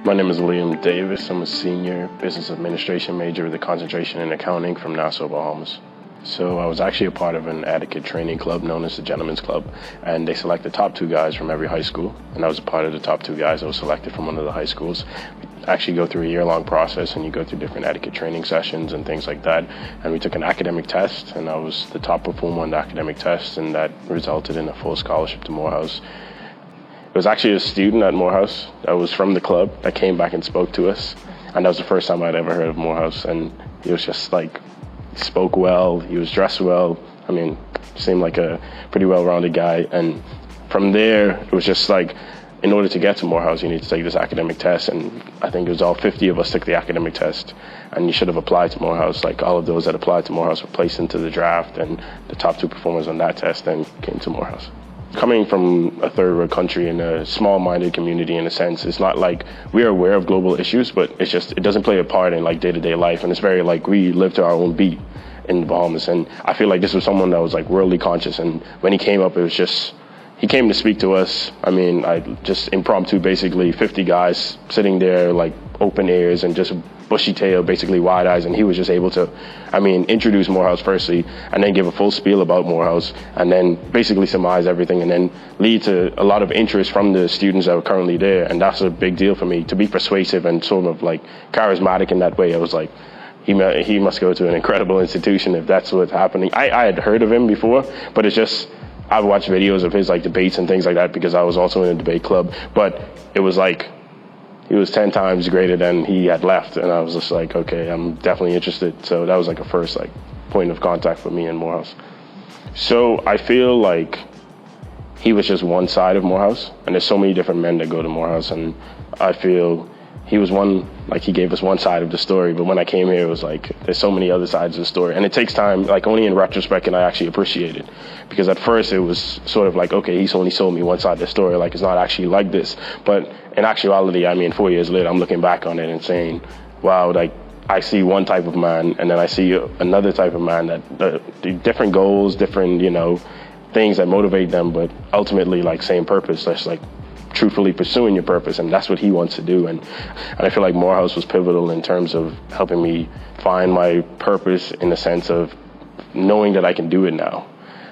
My name is Liam Davis. I'm a senior business administration major with a concentration in accounting from Nassau, Bahamas. So I was actually a part of an etiquette training club known as the Gentlemen's Club, and they select the top 2 guys from every high school, and I was a part of the top 2 guys that was selected from one of the high schools. We actually go through a year-long process, and you go through different etiquette training sessions and things like that, and we took an academic test, and I was the top performer on the academic test, and that resulted in a full scholarship to Morehouse. It was actually a student at Morehouse that was from the club that came back and spoke to us, and that was the first time I'd ever heard of Morehouse, and he was just like, he spoke well, he was dressed well, I mean, seemed like a pretty well-rounded guy, and from there, it was just like, in order to get to Morehouse, you need to take this academic test, and I think it was all 50 of us took the academic test, and you should have applied to Morehouse. Like, all of those that applied to Morehouse were placed into the draft, and the top 2 performers on that test then came to Morehouse. Coming from a third world country in a small-minded community, in a sense, it's not like we are aware of global issues, but it's just, it doesn't play a part in like day-to-day life, and it's very like we live to our own beat in the Bahamas, and I feel like this was someone that was like worldly conscious, and when he came up, it was just, he came to speak to us. I mean, I just impromptu, basically 50 guys sitting there like open ears and just bushy tail, basically wide eyes, and he was just able to, I mean, introduce Morehouse firstly, and then give a full spiel about Morehouse, and then basically surmise everything, and then lead to a lot of interest from the students that were currently there, and that's a big deal for me, to be persuasive and sort of like charismatic in that way. I was like, he must go to an incredible institution if that's what's happening. I had heard of him before, but it's just, I've watched videos of his like debates and things like that because I was also in a debate club, but it was like, he was 10 times greater than he had left, and I was just like, okay, I'm definitely interested. So that was like a first like point of contact for me in Morehouse. So I feel like he was just one side of Morehouse, and there's so many different men that go to Morehouse, and I feel he was one, like he gave us one side of the story, but when I came here, it was like, there's so many other sides of the story, and it takes time, like only in retrospect can I actually appreciate it, because at first it was sort of like, okay, he's only sold me one side of the story, like it's not actually like this, but in actuality, I mean, 4 years later, I'm looking back on it and saying, wow, like I see one type of man, and then I see another type of man that different goals, different, you know, things that motivate them, but ultimately like same purpose, that's like truthfully pursuing your purpose, and that's what he wants to do. And I feel like Morehouse was pivotal in terms of helping me find my purpose, in the sense of knowing that I can do it now,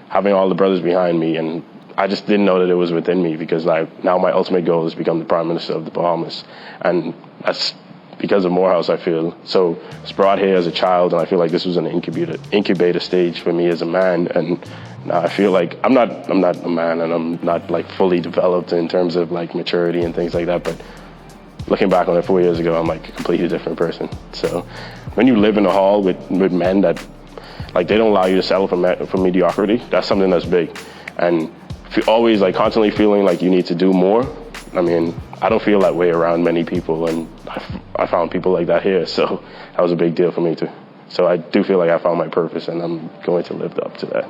having all the brothers behind me, and I just didn't know that it was within me, because like now my ultimate goal is to become the Prime Minister of the Bahamas, and that's because of Morehouse, I feel. So I was brought here as a child, and I feel like this was an incubator stage for me as a man, and now I feel like I'm not a man, and I'm not like fully developed in terms of like maturity and things like that, but looking back on it 4 years ago, I'm like a completely different person. So when you live in a hall with men that like they don't allow you to settle for mediocrity, that's something that's big. And if you're always like constantly feeling like you need to do more, I mean, I don't feel that way around many people, and I found people like that here, so that was a big deal for me too. So I do feel like I found my purpose, and I'm going to live up to that.